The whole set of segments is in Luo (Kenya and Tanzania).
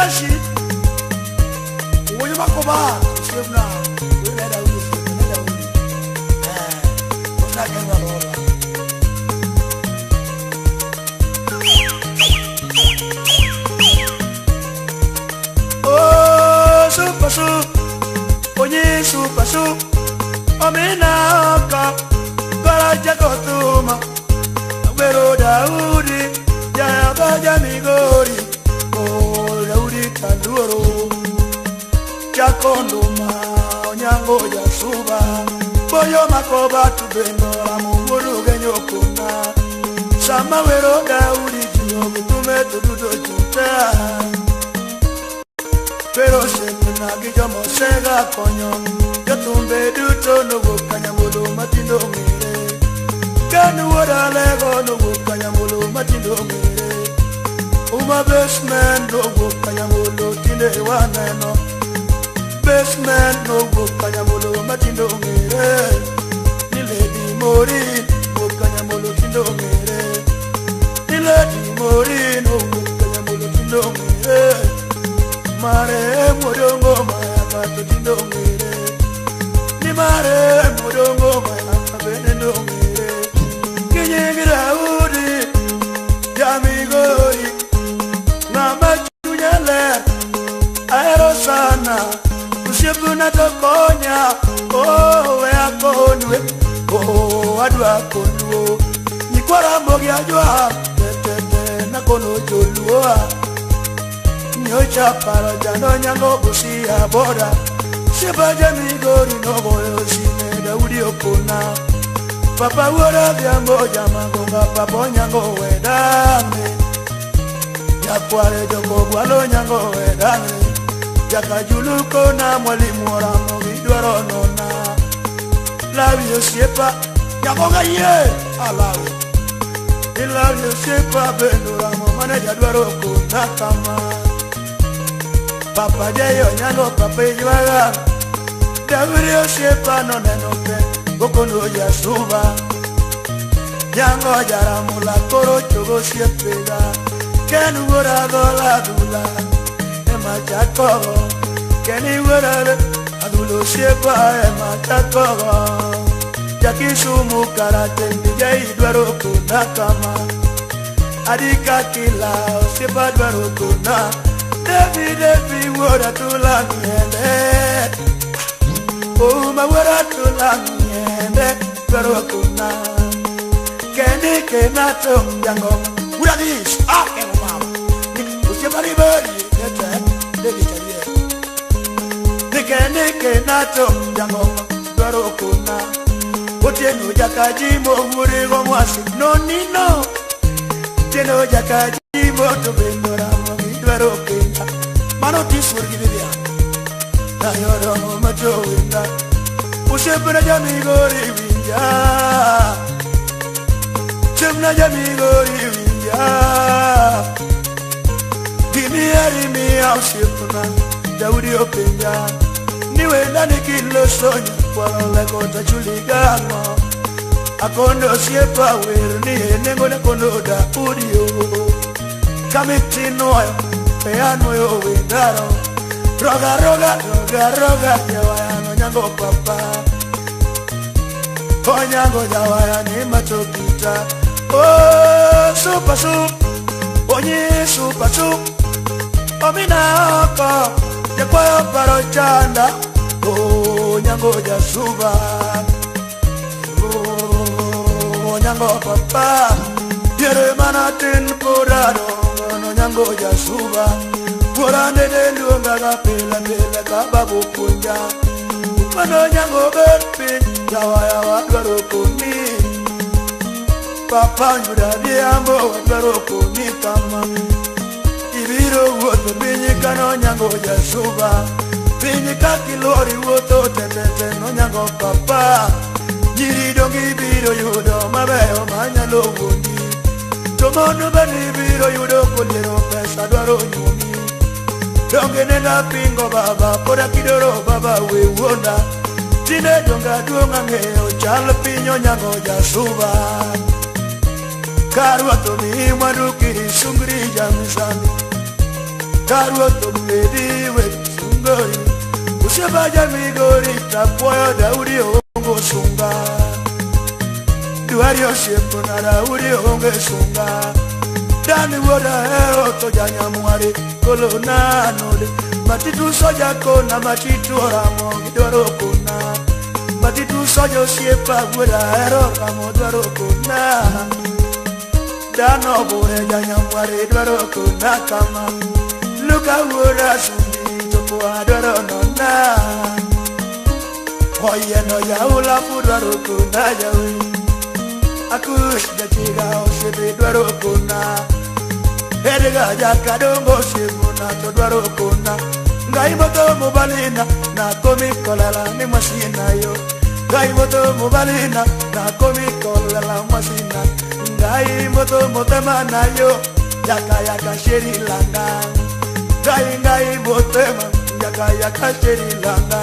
Nashi, William Akoba, Shivna, Neda Uli, what's that going on? Oh, super soup, Onye super soup, Omena Ka, Garaja Kotuma, Vero Daudi, Jaya Migori, Oh, Daudi Kanduro, Jakonduma, Onyango Yasuba, Boyo Makoba to Beno, Amuru Ganyokuna, Sama Vero Daudi, Tume to do the pero siempre nagi yo mosega coño yo tumbe duto no buscaña mulu matindo mire kanu wada lego no buscaña mulu matindo mire uma basement no buscaña mulu tinde waneno basement no buscaña mulu matindo mire ni lady mori buscaña mulu tindo mire ni lady mori no buscaña mulu tindo mire Mare modongo maya kato tindo mire Ni mare modongo maya kabendo mire Kinyengira udi Jamigoi Mama chunyale Aero sana Ushibuna tokonya Oh wea konwe Oh adwa konwo Nikwara mbogi ajwa Tete na kono jolua Nyocha para jano nyango busi abora Sheba jamigori no boyo sine Daudi opona Papa wora vyambo jamagonga Papo nyango wedame Nyakware joko gwalo nyango wedame Jakajuluko na mwalimu oramo Vidwaro nona Lavi yosiepa Nyagonga ye alawe Ilavi yosiepa Benduramo Maneja dwaro kuna kama Papa Jayo nyango papa ijuaga Davirio shepa no nenope Gokono ya suba Nyango jaramula koro chogo shepega Kenu gora dola dula Ema chakogo Keni gora adulo shepa ema chakogo Jakisumu karate Ndija idwaro kuna kama Adika kila shepa dwaro kuna Devi wora tula miende Uma wora tula miende Pero kuna Kendi kenato mjango Ura dis, emo mama Uche maribari, Devi charie Kendi kenato mjango Pero kuna Otieno jakajimo Urigo mwasi No nino Tieno jakajimo Tobendora Pero kenda Mano tisur gibia Na yoro macho winda Ushepna jamigori winja Chemna jamigori winja Gimi arimi au shepna Daudi openja Niwe nani kilo sonya Kwa lekota chuligano Akondo siepa wirni Nengo nekondo da udio Kamiti noyo Peano yo windaro Roga Jawaya no nyango papa O nyango jawaya ni matokita Oh super soup Onye super soup Omina oko Jekwayo paro chanda Oh nyango jasuba Oh nyango papa Yere manatin porado No nyango jasuba Porande de luonga ga pela kababu punja Mano nyango berpi Jawaya wadwaro kuni Papa nyuda diambo wadwaro kuni kama Ibiro woto binyi kano nyango jasuba Binyi kakilori woto tetete no nyango papa Nyiri dongi biro yudo mabeyo manyalo wundi Tomono bani biro yudo kundero pesa dwaro nyumi Donge nena pingo baba Poda kidoro baba we wonda Tine donga duonga ngeo Chalo pinyo nyango jasuba Karu atomi manuki Sungri jamisani Karuoto medi we sungori Usebaja migori tapoyo Daudi ongo sunga Duario shepo na Daudi onge sunga Dani woda hero to janyamwari kolona node Matitu soja kona matitu ramo gidoro kona Matitu soja siepa woda hero ramo dwaro kona Dano bore janyamwari dwaro kona kama Luka woda sundi toko adwaro nona Oye no ya ula dwaro kona yawe Akush jachiga osebe dwaro kona Edega jakadongo shimuna to dwaro kona Ngai moto mubalina na komi kolala ni masina yo Ngai moto mubalina na komi kolala masina Ngai moto motema na yo Yaka sheri langa Ngai motema yaka sheri langa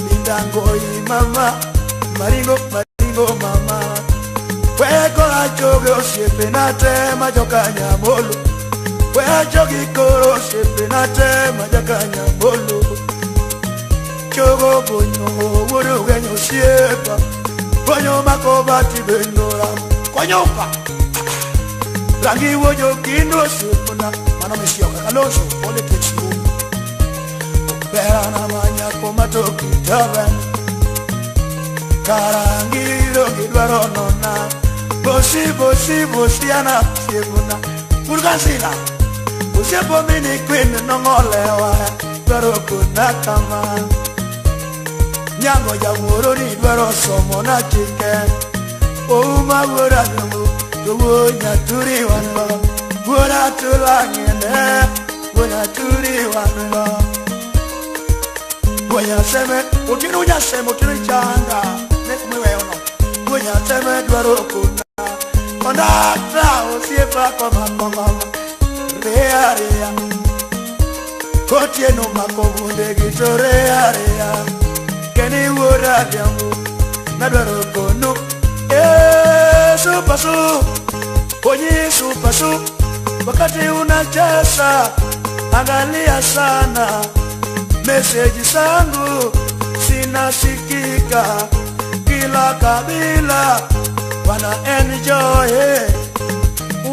Lindango mama Maringo mama Weko ajoge osiepe na tema jokanya molo We ajogi koro osiepe na tema jokanya molo Chogo bonyo wuru genyo osiepa Bonyo makobati bendora Konyoka Rangi wojo kindo osiepa na Mano misioka kaloso politics yu Pera na manya komatoki taben Karangiro gidwaro nona Bosi ana sibuna Purgansina Usepo mini queen nongolewa Dwaro kuna kama Nyango ya muro ni dwaro somo na chike Ouma wura nungu Duwo nyaturi wanlo Wura tulangene Wura turi wanlo Wanya seme Utinu changa Nekumwe ono Wanya seme dwaro kuna Onda trao siepa koma Rea Kotie no makovunde gito rea Keni wura diamu Nadwaro kono Supasu Onyi supasu Wakati unachesa Angalia sana Meseji sangu Sinasikika Kila kabila Wana enjoy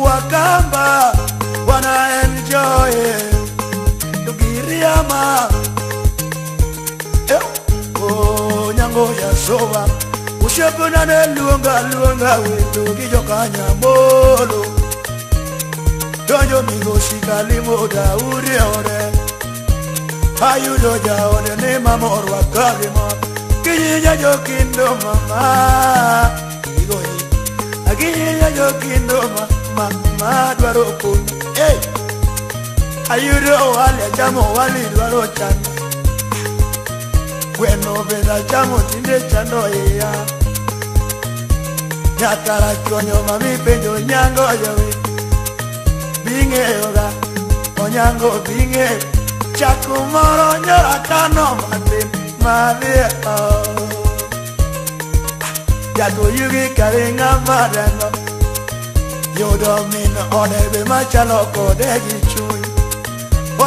Wakamba Wana enjoy Tugiriama Oh nyango ya soba Ushepuna ne luonga wetu kijokanya molo Donjo migoshika limoda uriore Ayudo jaone ne mamorwa kagima Kijija jokindo mama Igoi Kijija jokindo mama Dwaro kuna Hey Ayudo wale chamo wali dwaro chano Bueno veda chamo tinde chano ya Nyakara chonyo mami penjo nyango yawe Binge yoga Onyango binge Chakumoro nyora kano matin Madie Yato yugi karinga madango Yodo min odebe machalo kode gichuy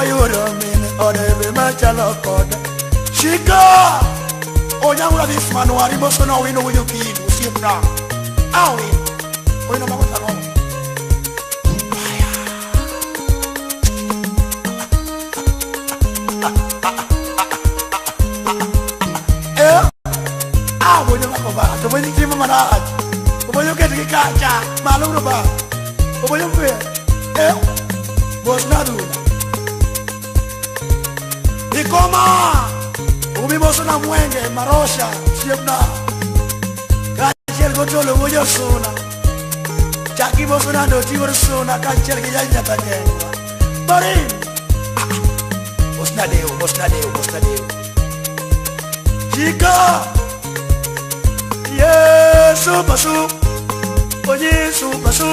Yodo min odebe machalo kode Shika Onyangula this man wari boso na wino winyo kiin Usipra Awi Wino makuta nomo Wonyo makoba Tumonyi kima manaj Wonyo keti kikacha Malum rupa Wonyo kwe Bos nadu Ikoma Umi boso na mwenge Marosha Siepna Kachel kotolo Wonyo suna Chaki boso na doti Wonyo suna Kachel kijanya tatengwa Barin Bos nadeo Chika Yesu pasu Yesu pasu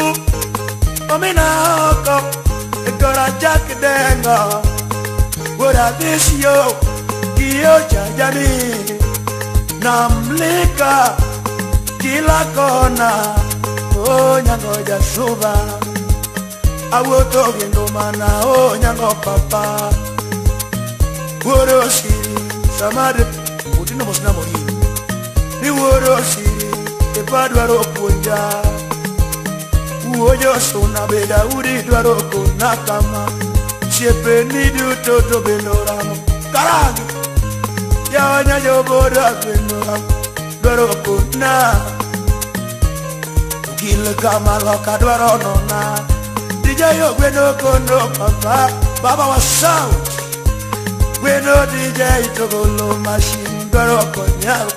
Omina oko Ekora jaki denga Wora visio Kiyo chajani Namlika Kila kona Nyango jasuba Awoto gendo mana o nyango papa Woro siri samade Utino mosna mori Ni woro siri e padwaro punja Uojo sona beda uri dwaro kona kama Siepe ni duto to bendoramo Karangi Ya wanya joboda bendoramo Dwaro kona Ugile kama loka dwaro nona DJ yo gweno kono papa Baba wa sound Gweno DJ togolo machine Dwaro konyaro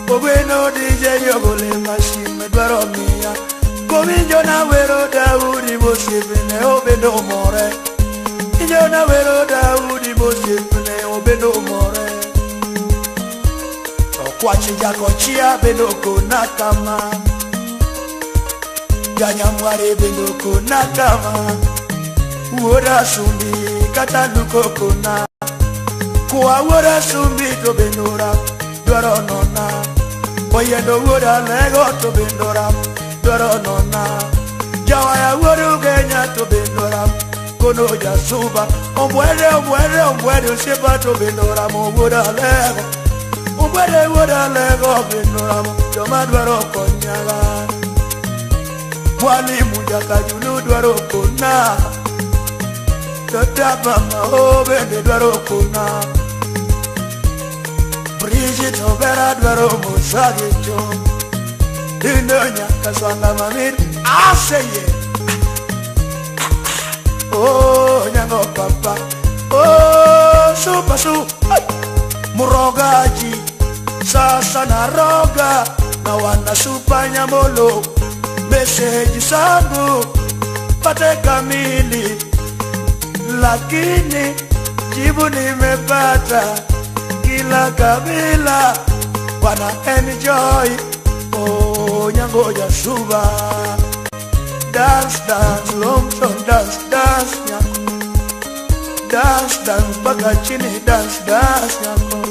O gweno DJ yo gole machine Dwaro miya Kominjo na wero Daudi Mosifine obendo more Injo na wero Daudi Mosifine obendo more Okwachi jako chia bendo kona kama Ganyamware bendo kona kama Uora sumbi katanuko kona Kwa uora sumbi to bendora Dwaro nona Oyendo uora lego to bendora Dwaro nona Jawaya uoru genya to bendora Kono ya suba Ombwede Usipa to bendora Mo uora lego Ombwede uora lego bendora Joma dwaro konyaga Mwalimu jaka julu dwaro kona Tata mama obende dwaro kona Brigitte obera dwaro mosagecho Indonya kaswanga mamir aseye Oh nyango papa Oh super su Murogaji Sasa na roga Na wana supa nyamolo Meseji sangu pate kamili Lakini jibu nimepata Kila kabila wana enjoy Oh nyango ya suba Dance dance longton dance dance nyango Dance dance baka chini dance dance nyango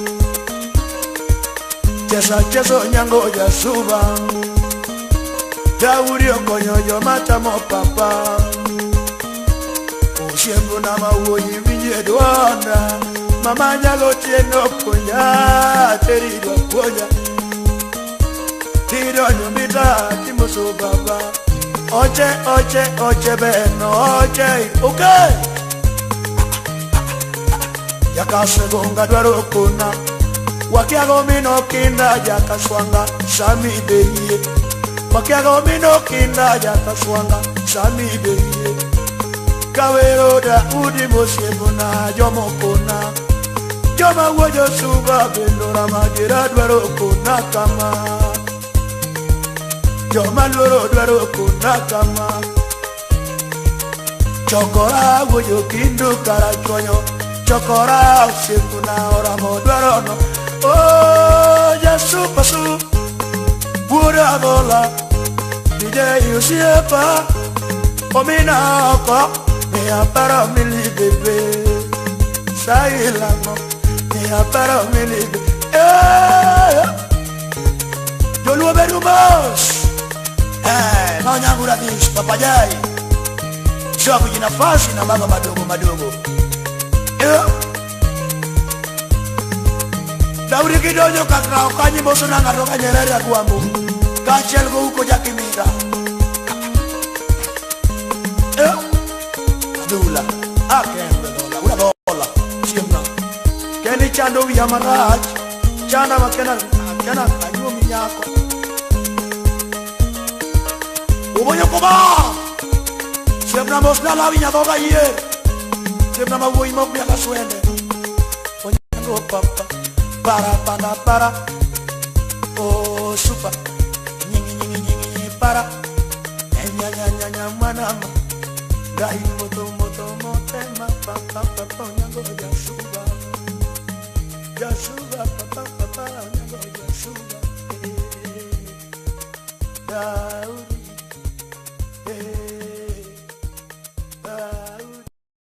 Chesa nyango ya suba Daudi okonyo jomata mo papa Usiembu na mawuoyi vinye duonda Mama nyago tieno konya Terido konya Tido nyumbita timoso baba Oche beno oche Okay Yakasegonga dwaro kona Wakiago mino kinda yakaswanga Sami beye Wakiago mino kinda yakaswanga Sami beye Kawero Daudi Mosifine na jomo kona Joma wojo suba bendora magira dwaro kona kama Joma loro dwaro kona kama Chokora wojo kindu karachonyo Chokora usikuna oramo dwaro no Oh Yesu pasu Bura gola DJ Usipa Omina oko Mea para mili bebe Sailamo Mea para mili bebe Jolu berumos No nyangura dis papayai Sio kujinafasi na baba madogo Daudi kidojo kakrao kanyi moso na ngaroka Nyerere ya kuambu Kachel go huko jakimida Dula Akembe dola Ula dola Siemna Keni chando vya maraj Chanda makena Kanyuo minyako Ubonyo koba Siemna mosna la vinya doga iye Siemna mawo imo miaka swende Onyango papa Para Oh super Nyingi para Nya manama Gai moto motema papa nyango ya suba